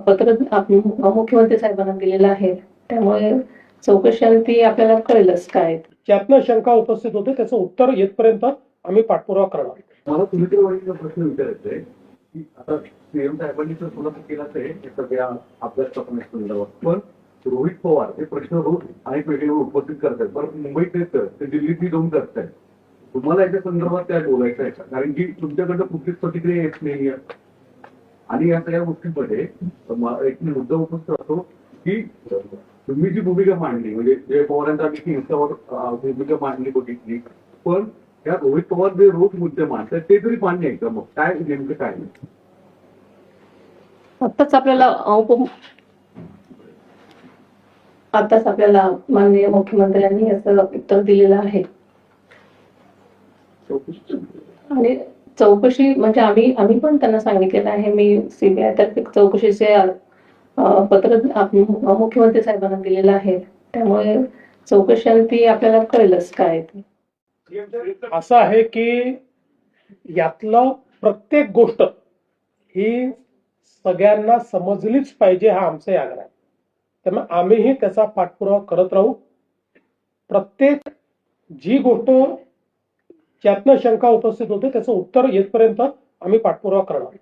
पत्र मुख्यमंत्री साहेबांना दिलेलं आहे, त्यामुळे चौकशी आपल्याला कळेलच काय. त्यातनं शंका उपस्थित होते, त्याचं उत्तर येतपर्यंत आम्ही पाठपुरावा करणार. मला तुम्ही प्रश्न विचारायचा आहे की आता सीएम साहेबांनी तर खुलासा केलाच आहे सगळ्या अभ्यासक्रमासंदर्भात, पण रोहित पवार हे प्रश्न रोज अनेक वेगळे उपस्थित करतात, परत मुंबईत येत ते दिल्लीत जाऊन करतायत. तुम्हाला याच्या संदर्भात काय बोलायचं आहे का? कारण की तुमच्याकडनं कुठलीच प्रतिक्रिया येत नाहीये आणि या सगळ्या गोष्टींमध्ये एक मुद्दा उपस्थित असतो की तुम्ही जी भूमिका मांडली, म्हणजे जय पवारांचा इंस्टावर भूमिका मांडली बघितली, पण त्या रोहित पवार जे रोज मुद्दे मांडतात ते तरी मान्य आहे का? मग काय नेमकं काय आताच आपल्याला माननीय मुख्यमंत्र्यांनी असं उत्तर दिलेलं आहे. आणि चौकशी म्हणजे आम्ही पण त्यांना सांगितलेलं आहे, मी सीबीआय तर्फे चौकशीचे पत्र मुख्यमंत्री साहेबांना दिलेलं आहे, त्यामुळे चौकशी आपल्याला कळेलच काय. असं आहे की यातलं प्रत्येक गोष्ट ही सगळ्यांना समजलीच पाहिजे, हा आमचा आग्रह आहे. त्यामुळे आम्हीही त्याचा पाठपुरावा करत राहू. प्रत्येक जी गोष्ट ज्यातनं शंका उपस्थित होते त्याचं उत्तर येतपर्यंत आम्ही पाठपुरावा करणार.